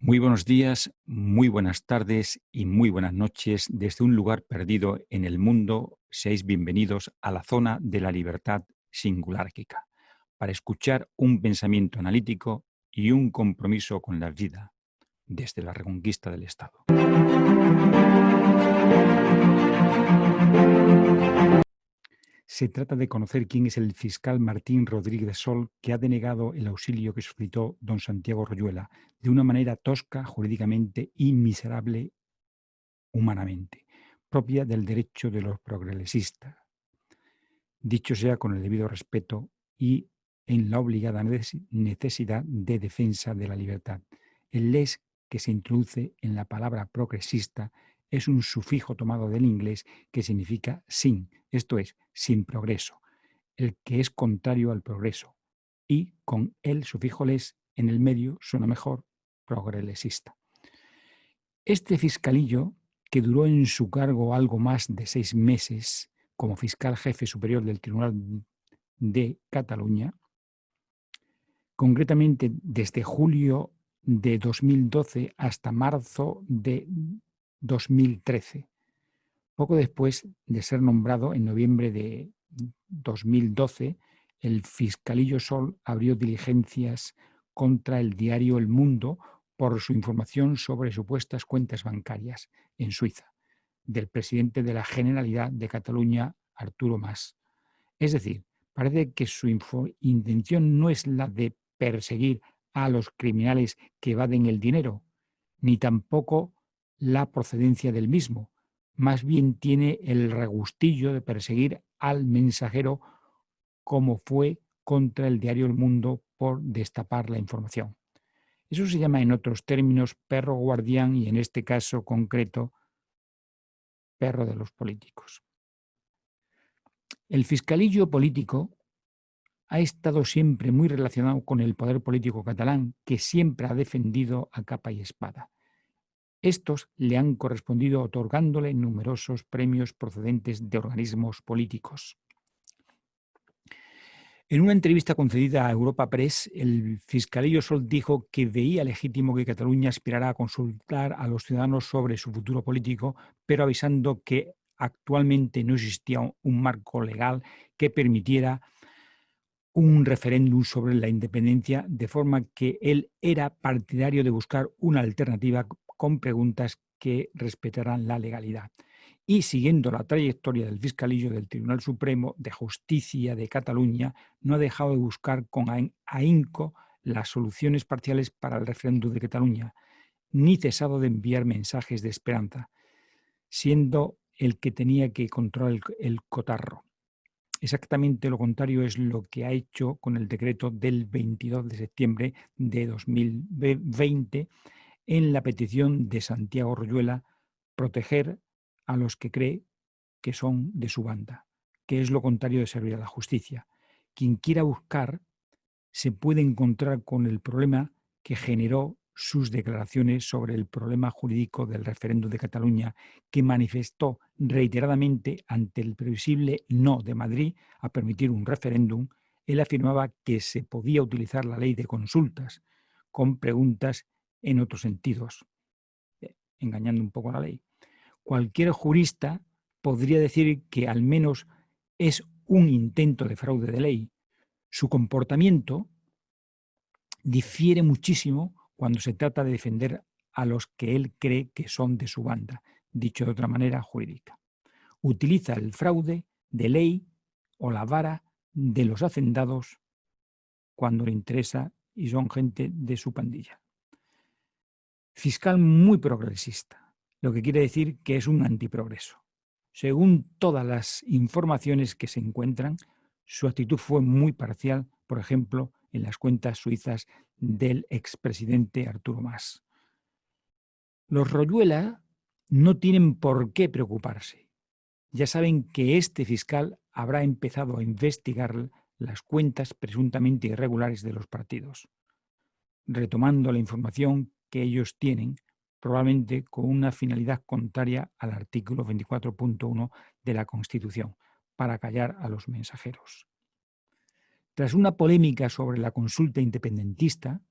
Muy buenos días, muy buenas tardes y muy buenas noches. Desde un lugar perdido en el mundo, seáis bienvenidos a la zona de la libertad singulárquica, para escuchar un pensamiento analítico y un compromiso con la vida desde la reconquista del Estado. Se trata de conocer quién es el fiscal Martín Rodríguez Sol, que ha denegado el auxilio que solicitó don Santiago Royuela de una manera tosca jurídicamente y miserable humanamente, propia del derecho de los progresistas. Dicho sea con el debido respeto y en la obligada necesidad de defensa de la libertad. El les que se introduce en la palabra progresista es un sufijo tomado del inglés que significa sin, esto es, sin progreso, el que es contrario al progreso, y con el sufijo les en el medio suena mejor progresista. Este fiscalillo, que duró en su cargo algo más de 6 meses como fiscal jefe superior del Tribunal de Cataluña, concretamente desde julio de 2012 hasta marzo de 2013, poco después de ser nombrado en noviembre de 2012, el fiscalillo Sol abrió diligencias contra el diario El Mundo por su información sobre supuestas cuentas bancarias en Suiza del presidente de la Generalidad de Cataluña, Arturo Mas. Es decir, parece que su intención no es la de perseguir a los criminales que evaden el dinero, ni tampoco la procedencia del mismo. Más bien tiene el regustillo de perseguir al mensajero, como fue contra el diario El Mundo por destapar la información. Eso se llama en otros términos perro guardián y en este caso concreto perro de los políticos. El fiscalillo político ha estado siempre muy relacionado con el poder político catalán, que siempre ha defendido a capa y espada. Estos le han correspondido otorgándole numerosos premios procedentes de organismos políticos. En una entrevista concedida a Europa Press, el fiscalillo Sol dijo que veía legítimo que Cataluña aspirara a consultar a los ciudadanos sobre su futuro político, pero avisando que actualmente no existía un marco legal que permitiera un referéndum sobre la independencia, de forma que él era partidario de buscar una alternativa con preguntas que respetaran la legalidad. Y siguiendo la trayectoria del fiscalillo del Tribunal Supremo de Justicia de Cataluña, no ha dejado de buscar con ahínco las soluciones parciales para el referéndum de Cataluña, ni cesado de enviar mensajes de esperanza, siendo el que tenía que controlar el cotarro. Exactamente lo contrario es lo que ha hecho con el decreto del 22 de septiembre de 2020 en la petición de Santiago Royuela, proteger a los que cree que son de su banda, que es lo contrario de servir a la justicia. Quien quiera buscar se puede encontrar con el problema que generó sus declaraciones sobre el problema jurídico del referéndum de Cataluña, que manifestó reiteradamente ante el previsible no de Madrid a permitir un referéndum. Él afirmaba que se podía utilizar la ley de consultas con preguntas en otros sentidos, engañando un poco a la ley. Cualquier jurista podría decir que al menos es un intento de fraude de ley. Su comportamiento difiere muchísimo cuando se trata de defender a los que él cree que son de su banda, dicho de otra manera jurídica. Utiliza el fraude de ley o la vara de los hacendados cuando le interesa y son gente de su pandilla. Fiscal muy progresista, lo que quiere decir que es un antiprogreso. Según todas las informaciones que se encuentran, su actitud fue muy parcial, por ejemplo, en las cuentas suizas del expresidente Arturo Mas. Los Royuela no tienen por qué preocuparse. Ya saben que este fiscal habrá empezado a investigar las cuentas presuntamente irregulares de los partidos, retomando la información que ellos tienen, probablemente con una finalidad contraria al artículo 24.1 de la Constitución, para callar a los mensajeros. Tras una polémica sobre la consulta independentista,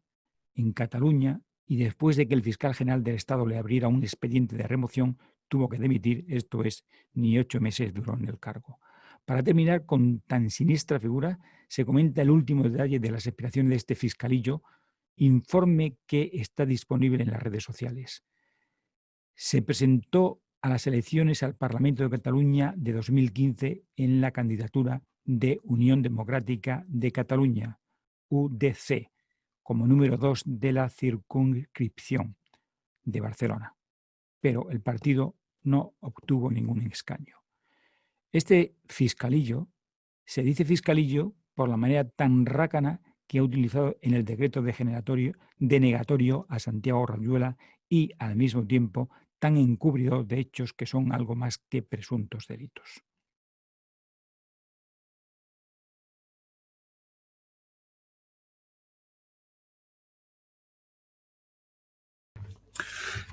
en Cataluña y después de que el fiscal general del Estado le abriera un expediente de remoción, tuvo que dimitir, esto es, ni 8 meses duró en el cargo. Para terminar, con tan siniestra figura, se comenta el último detalle de las aspiraciones de este fiscalillo, informe que está disponible en las redes sociales. Se presentó a las elecciones al Parlamento de Cataluña de 2015 en la candidatura de Unión Democrática de Cataluña, UDC, como número 2 de la circunscripción de Barcelona. Pero el partido no obtuvo ningún escaño. Este fiscalillo, se dice fiscalillo por la manera tan rácana que ha utilizado en el decreto denegatorio a Santiago Rayuela y, al mismo tiempo, tan encubridor de hechos que son algo más que presuntos delitos.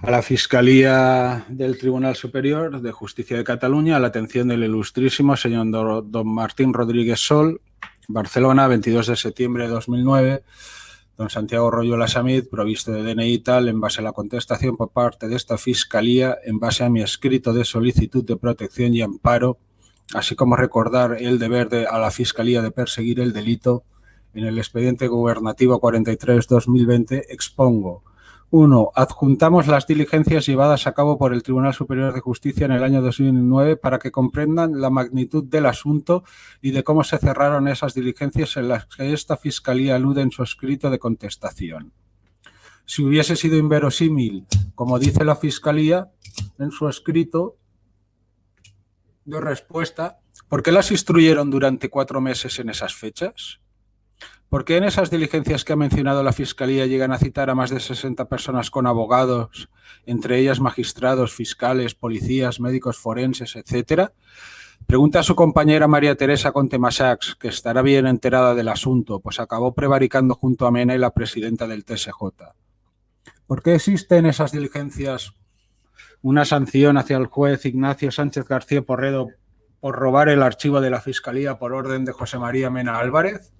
A la Fiscalía del Tribunal Superior de Justicia de Cataluña, a la atención del ilustrísimo señor don Martín Rodríguez Sol, Barcelona, 22 de septiembre de 2009. Don Santiago Royola Samid, provisto de DNI y tal, en base a la contestación por parte de esta Fiscalía, en base a mi escrito de solicitud de protección y amparo, así como recordar el deber a la Fiscalía de perseguir el delito, en el expediente gubernativo 43-2020 expongo: 1. Adjuntamos las diligencias llevadas a cabo por el Tribunal Superior de Justicia en el año 2009 para que comprendan la magnitud del asunto y de cómo se cerraron esas diligencias en las que esta Fiscalía alude en su escrito de contestación. Si hubiese sido inverosímil, como dice la Fiscalía en su escrito de respuesta, ¿por qué las instruyeron durante 4 meses en esas fechas? ¿Por qué en esas diligencias que ha mencionado la Fiscalía llegan a citar a más de 60 personas con abogados, entre ellas magistrados, fiscales, policías, médicos forenses, etcétera? Pregunta a su compañera María Teresa Conte-Massacs, que estará bien enterada del asunto, pues acabó prevaricando junto a Mena y la presidenta del TSJ. ¿Por qué existe en esas diligencias una sanción hacia el juez Ignacio Sánchez García Porredo por robar el archivo de la Fiscalía por orden de José María Mena Álvarez?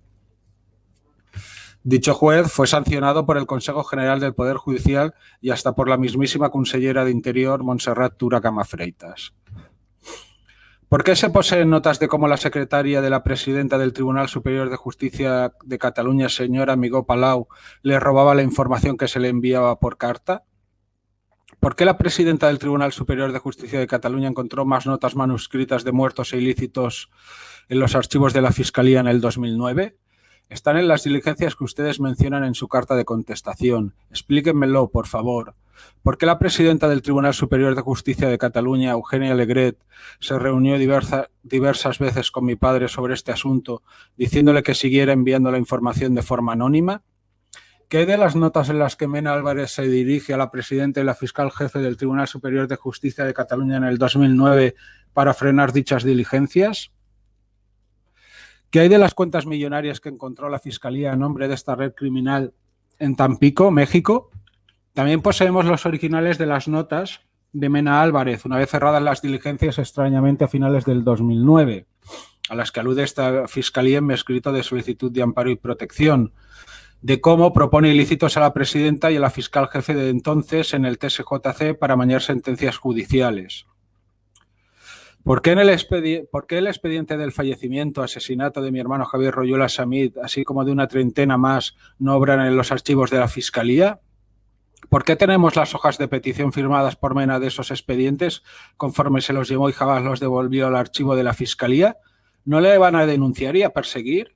Dicho juez fue sancionado por el Consejo General del Poder Judicial y hasta por la mismísima consellera de Interior, Montserrat Tura Camafreitas. ¿Por qué se poseen notas de cómo la secretaria de la presidenta del Tribunal Superior de Justicia de Cataluña, señora Amigó Palau, le robaba la información que se le enviaba por carta? ¿Por qué la presidenta del Tribunal Superior de Justicia de Cataluña encontró más notas manuscritas de muertos e ilícitos en los archivos de la Fiscalía en el 2009? Están en las diligencias que ustedes mencionan en su carta de contestación. Explíquenmelo, por favor. ¿Por qué la presidenta del Tribunal Superior de Justicia de Cataluña, Eugenia Alegret, se reunió diversas veces con mi padre sobre este asunto, diciéndole que siguiera enviando la información de forma anónima? ¿Qué hay de las notas en las que Mena Álvarez se dirige a la presidenta y la fiscal jefe del Tribunal Superior de Justicia de Cataluña en el 2009 para frenar dichas diligencias? ¿Qué hay de las cuentas millonarias que encontró la Fiscalía a nombre de esta red criminal en Tampico, México? También poseemos los originales de las notas de Mena Álvarez, una vez cerradas las diligencias extrañamente a finales del 2009, a las que alude esta Fiscalía en mi escrito de solicitud de amparo y protección, de cómo propone ilícitos a la presidenta y a la fiscal jefe de entonces en el TSJC para amañar sentencias judiciales. ¿Por qué el expediente del fallecimiento, asesinato de mi hermano Javier Royola Samid, así como de una treintena más, no obran en los archivos de la Fiscalía? ¿Por qué tenemos las hojas de petición firmadas por Mena de esos expedientes conforme se los llevó y jamás los devolvió al archivo de la Fiscalía? ¿No le van a denunciar y a perseguir?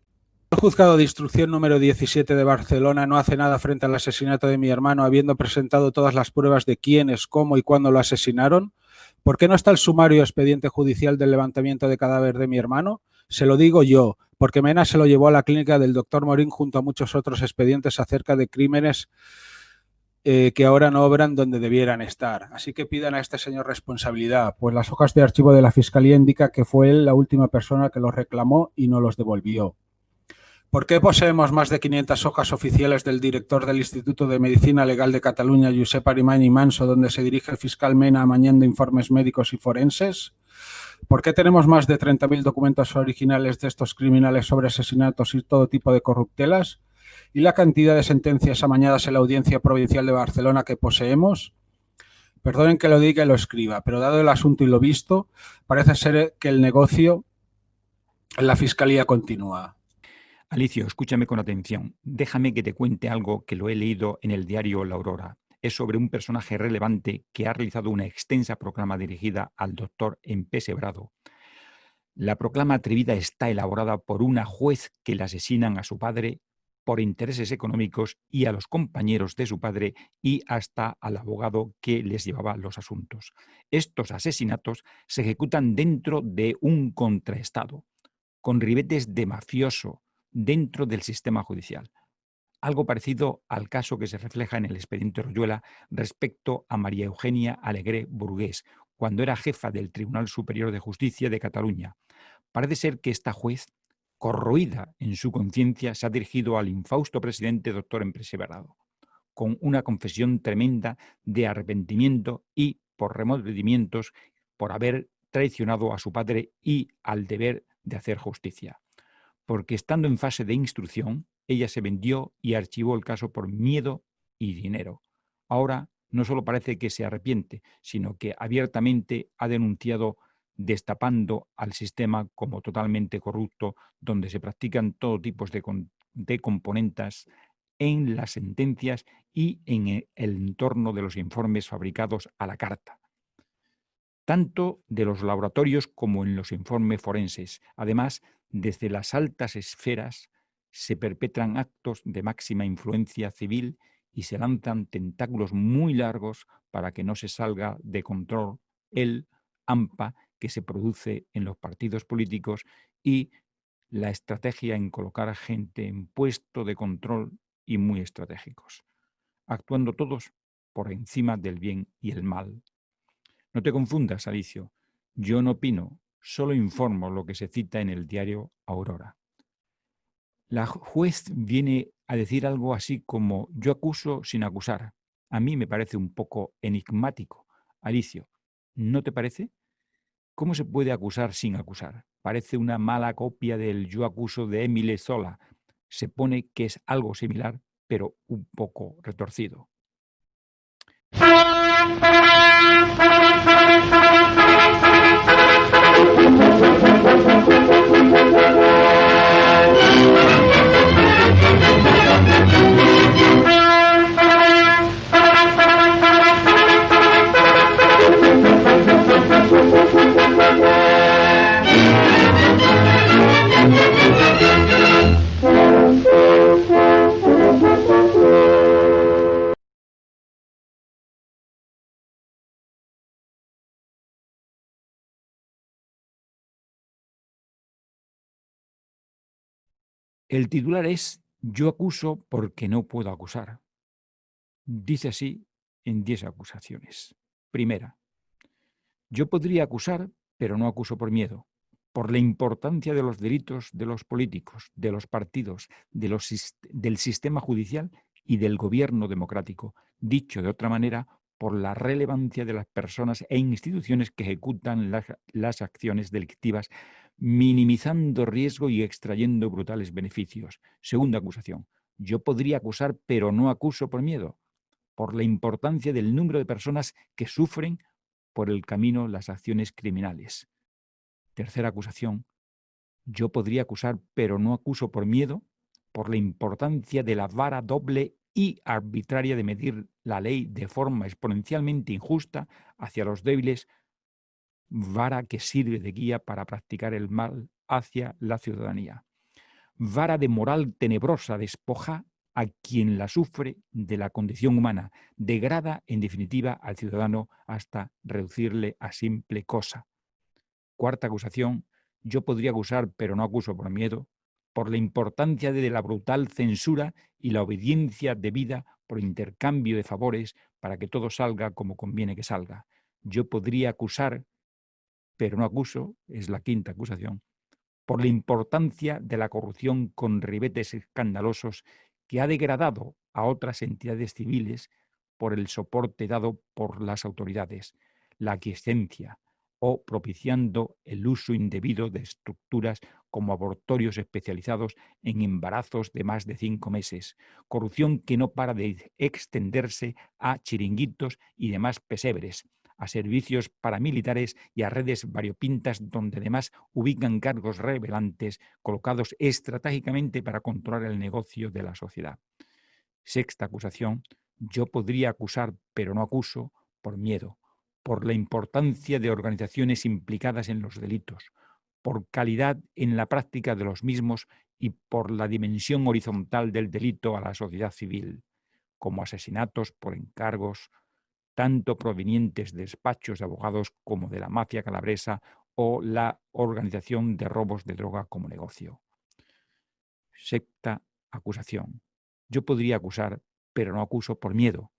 El juzgado de instrucción número 17 de Barcelona no hace nada frente al asesinato de mi hermano, habiendo presentado todas las pruebas de quiénes, cómo y cuándo lo asesinaron. ¿Por qué no está el sumario expediente judicial del levantamiento de cadáver de mi hermano? Se lo digo yo, porque Mena se lo llevó a la clínica del doctor Morín junto a muchos otros expedientes acerca de crímenes que ahora no obran donde debieran estar. Así que pidan a este señor responsabilidad, pues las hojas de archivo de la Fiscalía indican que fue él la última persona que los reclamó y no los devolvió. ¿Por qué poseemos más de 500 hojas oficiales del director del Instituto de Medicina Legal de Cataluña, Josep Arimany i Manso, donde se dirige el fiscal Mena amañando informes médicos y forenses? ¿Por qué tenemos más de 30.000 documentos originales de estos criminales sobre asesinatos y todo tipo de corruptelas? ¿Y la cantidad de sentencias amañadas en la Audiencia Provincial de Barcelona que poseemos? Perdonen que lo diga y lo escriba, pero dado el asunto y lo visto, parece ser que el negocio en la Fiscalía continúa. Alicio, escúchame con atención. Déjame que te cuente algo que lo he leído en el diario La Aurora. Es sobre un personaje relevante que ha realizado una extensa proclama dirigida al doctor Empesebrado. La proclama atrevida está elaborada por una juez que le asesinan a su padre por intereses económicos y a los compañeros de su padre y hasta al abogado que les llevaba los asuntos. Estos asesinatos se ejecutan dentro de un contraestado, con ribetes de mafioso dentro del sistema judicial. Algo parecido al caso que se refleja en el expediente Royuela respecto a María Eugenia Alegre Burgués, cuando era jefa del Tribunal Superior de Justicia de Cataluña. Parece ser que esta juez, corroída en su conciencia, se ha dirigido al infausto presidente doctor Empesebrado, con una confesión tremenda de arrepentimiento y por remordimientos por haber traicionado a su padre y al deber de hacer justicia. Porque estando en fase de instrucción, ella se vendió y archivó el caso por miedo y dinero. Ahora no solo parece que se arrepiente, sino que abiertamente ha denunciado destapando al sistema como totalmente corrupto, donde se practican todo tipo de componentes en las sentencias y en el entorno de los informes fabricados a la carta, tanto de los laboratorios como en los informes forenses. Además, desde las altas esferas se perpetran actos de máxima influencia civil y se lanzan tentáculos muy largos para que no se salga de control el AMPA que se produce en los partidos políticos y la estrategia en colocar gente en puesto de control y muy estratégicos, actuando todos por encima del bien y el mal. No te confundas, Alicio. Yo no opino, solo informo lo que se cita en el diario Aurora. La juez viene a decir algo así como: yo acuso sin acusar. A mí me parece un poco enigmático. Alicio, ¿no te parece? ¿Cómo se puede acusar sin acusar? Parece una mala copia del yo acuso de Émile Zola. Se pone que es algo similar, pero un poco retorcido. El titular es: yo acuso porque no puedo acusar. Dice así en 10 acusaciones. Primera: yo podría acusar, pero no acuso por miedo, por la importancia de los delitos de los políticos, de los partidos, del sistema judicial y del gobierno democrático. Dicho de otra manera, por la relevancia de las personas e instituciones que ejecutan las acciones delictivas, minimizando riesgo y extrayendo brutales beneficios. Segunda acusación: yo podría acusar, pero no acuso por miedo, por la importancia del número de personas que sufren por el camino las acciones criminales. Tercera acusación: yo podría acusar, pero no acuso por miedo, por la importancia de la vara doble y arbitraria de medir la ley de forma exponencialmente injusta hacia los débiles, vara que sirve de guía para practicar el mal hacia la ciudadanía. Vara de moral tenebrosa despoja a quien la sufre de la condición humana, degrada en definitiva al ciudadano hasta reducirle a simple cosa. Cuarta acusación: yo podría acusar, pero no acuso por miedo, por la importancia de la brutal censura y la obediencia debida por intercambio de favores para que todo salga como conviene que salga. Yo podría acusar, pero no acuso, es la quinta acusación, por la importancia de la corrupción con ribetes escandalosos que ha degradado a otras entidades civiles por el soporte dado por las autoridades, la aquiescencia o propiciando el uso indebido de estructuras como abortorios especializados en embarazos de más de 5 meses, corrupción que no para de extenderse a chiringuitos y demás pesebres, a servicios paramilitares y a redes variopintas donde además ubican cargos revelantes colocados estratégicamente para controlar el negocio de la sociedad. Sexta acusación: yo podría acusar, pero no acuso, por miedo, por la importancia de organizaciones implicadas en los delitos, por calidad en la práctica de los mismos y por la dimensión horizontal del delito a la sociedad civil, como asesinatos por encargos, tanto provenientes de despachos de abogados como de la mafia calabresa o la organización de robos de droga como negocio. Sexta acusación: yo podría acusar, pero no acuso por miedo,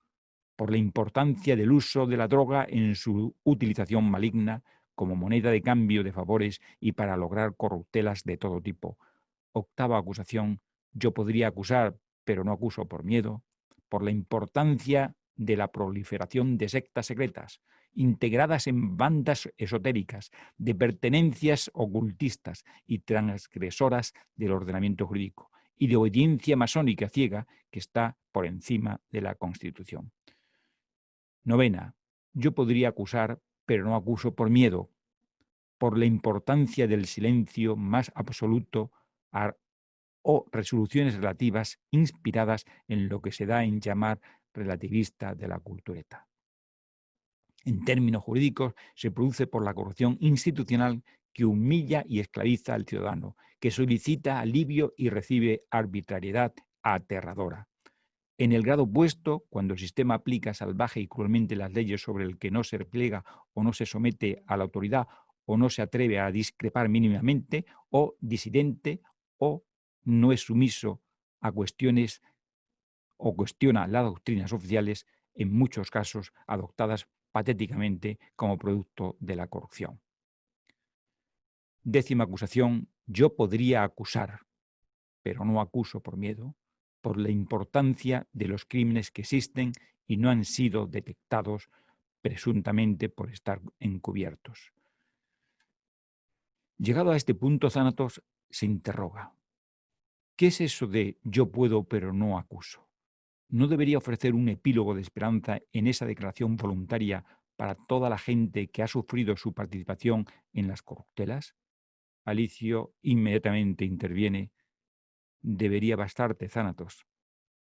por la importancia del uso de la droga en su utilización maligna como moneda de cambio de favores y para lograr corruptelas de todo tipo. Octava acusación: yo podría acusar, pero no acuso por miedo, por la importancia de la proliferación de sectas secretas, integradas en bandas esotéricas, de pertenencias ocultistas y transgresoras del ordenamiento jurídico, y de obediencia masónica ciega que está por encima de la Constitución. Novena: yo podría acusar, pero no acuso por miedo, por la importancia del silencio más absoluto o resoluciones relativas inspiradas en lo que se da en llamar relativista de la cultureta. En términos jurídicos, se produce por la corrupción institucional que humilla y esclaviza al ciudadano, que solicita alivio y recibe arbitrariedad aterradora. En el grado opuesto, cuando el sistema aplica salvaje y cruelmente las leyes sobre el que no se repliega o no se somete a la autoridad o no se atreve a discrepar mínimamente o disidente o no es sumiso a cuestiones o cuestiona las doctrinas oficiales, en muchos casos adoptadas patéticamente como producto de la corrupción. Décima acusación: yo podría acusar, pero no acuso por miedo, por la importancia de los crímenes que existen y no han sido detectados presuntamente por estar encubiertos. Llegado a este punto, Thanatos se interroga: ¿qué es eso de yo puedo pero no acuso? ¿No debería ofrecer un epílogo de esperanza en esa declaración voluntaria para toda la gente que ha sufrido su participación en las corruptelas? Alicio inmediatamente interviene: debería bastarte, Thanatos.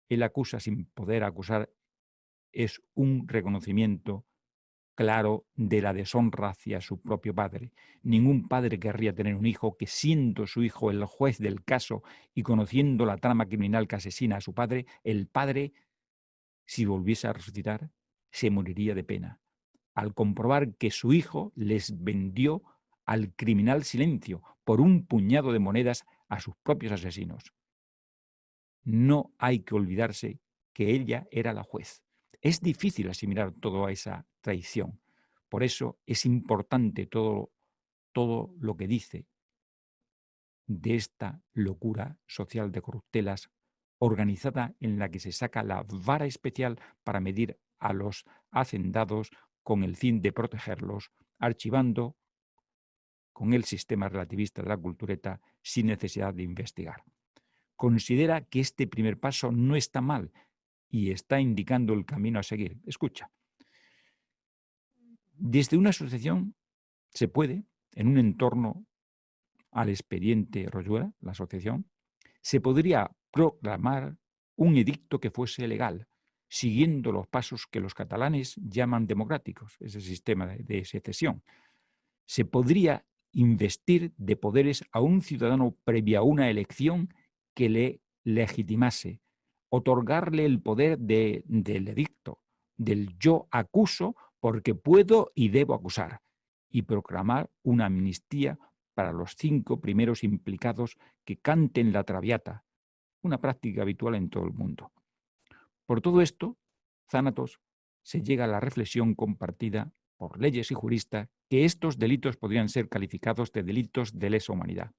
Él acusa sin poder acusar, es un reconocimiento claro de la deshonra hacia su propio padre. Ningún padre querría tener un hijo que, siendo su hijo el juez del caso y conociendo la trama criminal que asesina a su padre, el padre, si volviese a resucitar, se moriría de pena, al comprobar que su hijo les vendió al criminal Silencio por un puñado de monedas a sus propios asesinos. No hay que olvidarse que ella era la juez. Es difícil asimilar toda esa traición. Por eso es importante todo lo que dice de esta locura social de corruptelas organizada en la que se saca la vara especial para medir a los hacendados con el fin de protegerlos, archivando con el sistema relativista de la cultureta sin necesidad de investigar. Considera que este primer paso no está mal y está indicando el camino a seguir. Escucha. Desde una asociación se puede, en un entorno al expediente Royuela, la asociación, se podría proclamar un edicto que fuese legal, siguiendo los pasos que los catalanes llaman democráticos, ese sistema de secesión. Se podría investir de poderes a un ciudadano previa a una elección que le legitimase, otorgarle el poder del edicto, del yo acuso porque puedo y debo acusar, y proclamar una amnistía para los 5 primeros implicados que canten la Traviata, una práctica habitual en todo el mundo. Por todo esto, Thanatos se llega a la reflexión compartida por leyes y juristas que estos delitos podrían ser calificados de delitos de lesa humanidad,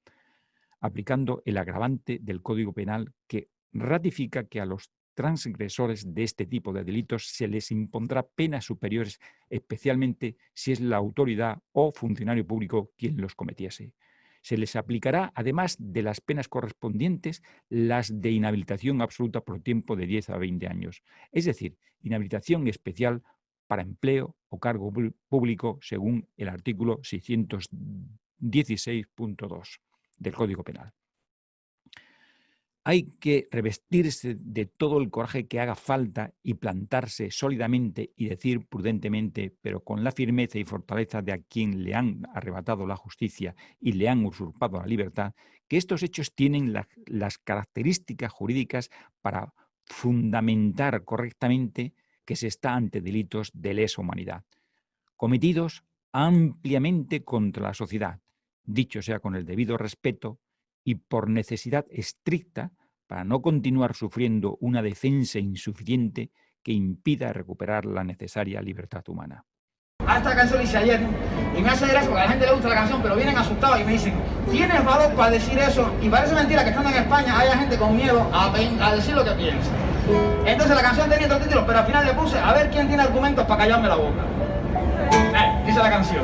aplicando el agravante del Código Penal que ratifica que a los transgresores de este tipo de delitos se les impondrá penas superiores, especialmente si es la autoridad o funcionario público quien los cometiese. Se les aplicará, además de las penas correspondientes, las de inhabilitación absoluta por tiempo de 10 a 20 años, es decir, inhabilitación especial para empleo o cargo público según el artículo 616.2 del Código Penal. Hay que revestirse de todo el coraje que haga falta y plantarse sólidamente y decir prudentemente, pero con la firmeza y fortaleza de a quien le han arrebatado la justicia y le han usurpado la libertad, que estos hechos tienen las características jurídicas para fundamentar correctamente que se está ante delitos de lesa humanidad, cometidos ampliamente contra la sociedad, dicho sea con el debido respeto, y por necesidad estricta para no continuar sufriendo una defensa insuficiente que impida recuperar la necesaria libertad humana. Esta canción hice ayer y me hace gracia porque a la gente le gusta la canción, pero vienen asustados y me dicen, ¿tienes valor para decir eso? Y parece mentira que estando en España haya gente con miedo a decir lo que piensa. Entonces la canción tenía otro título, pero al final le puse, a ver quién tiene argumentos para callarme la boca. Dice la canción.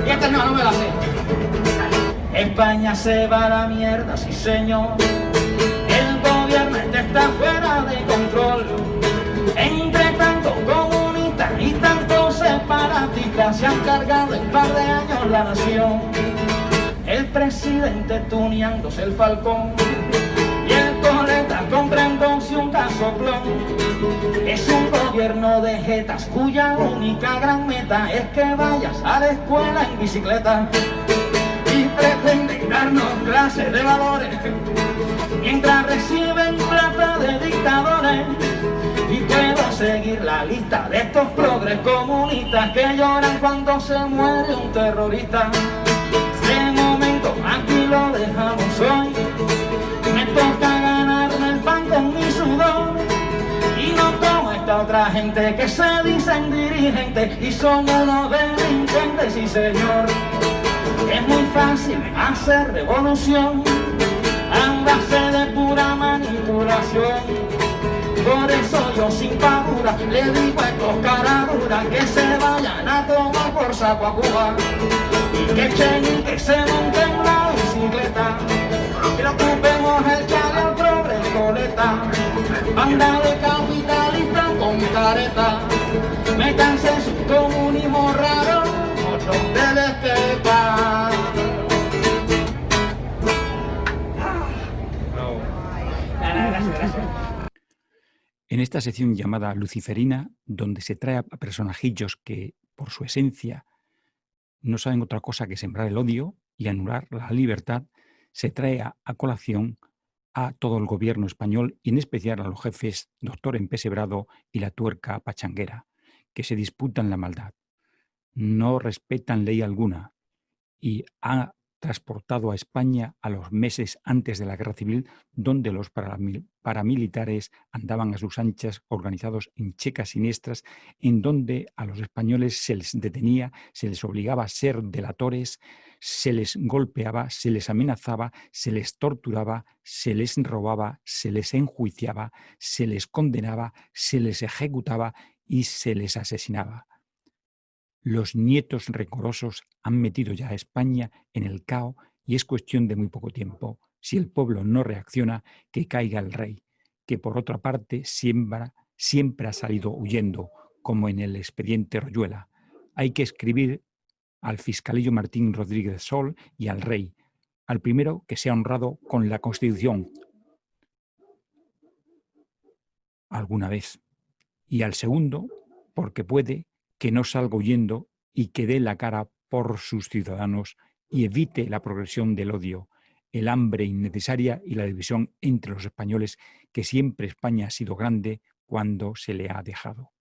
Y esta no me la sé. España se va a la mierda, sí señor. El gobierno está fuera de control. Entre tanto comunistas y tantos separatistas se han cargado en par de años la nación. El presidente tuneándose el falcón y el coleta comprándose un casoplón. Es un gobierno de jetas cuya única gran meta es que vayas a la escuela en bicicleta. Y pretenden darnos clases de valores mientras reciben plata de dictadores. Y puedo seguir la lista de estos progres comunistas que lloran cuando se muere un terrorista. De momento aquí lo dejamos hoy. Me toca ganarme el pan con mi sudor. Y no como esta otra gente que se dicen dirigentes y son unos delincuentes, sí señor. Es muy fácil hacer revolución a base de pura manipulación. Por eso yo sin pavura le digo a estos caraduras que se vayan a tomar por saco a Cuba y que echen y que se monten la bicicleta. Que le ocupemos el chale al progre coleta. Banda de capitalistas con careta. Métanse en su comunismo raro. En esta sección llamada Luciferina, donde se trae a personajillos que, por su esencia, no saben otra cosa que sembrar el odio y anular la libertad, se trae a colación a todo el gobierno español y en especial a los jefes Doctor Empesebrado y la tuerca Pachanguera, que se disputan la maldad. No respetan ley alguna y ha transportado a España a los meses antes de la Guerra Civil, donde los paramilitares andaban a sus anchas organizados en checas siniestras, en donde a los españoles se les detenía, se les obligaba a ser delatores, se les golpeaba, se les amenazaba, se les torturaba, se les robaba, se les enjuiciaba, se les condenaba, se les ejecutaba y se les asesinaba. Los nietos rencorosos han metido ya a España en el caos y es cuestión de muy poco tiempo. Si el pueblo no reacciona, que caiga el rey, que por otra parte siempre ha salido huyendo, como en el expediente Royuela. Hay que escribir al fiscalillo Martín Rodríguez Sol y al rey. Al primero, que sea honrado con la Constitución alguna vez. Y al segundo, porque puede que no salga huyendo y que dé la cara por sus ciudadanos y evite la progresión del odio, el hambre innecesaria y la división entre los españoles, que siempre España ha sido grande cuando se le ha dejado.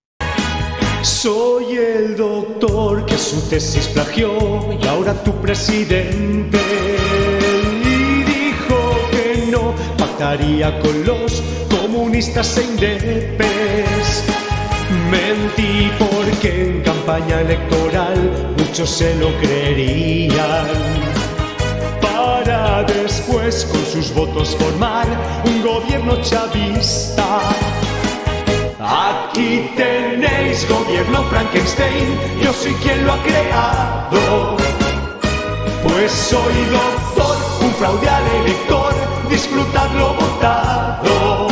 Soy el doctor que su tesis plagió y ahora tu presidente. Y dijo que no pactaría con los comunistas e indepes. Mentí porque en campaña electoral muchos se lo creerían. para después con sus votos formar un gobierno chavista. Aquí tenéis gobierno Frankenstein, yo soy quien lo ha creado. Pues soy doctor, un fraude al elector, disfrutad lo votado.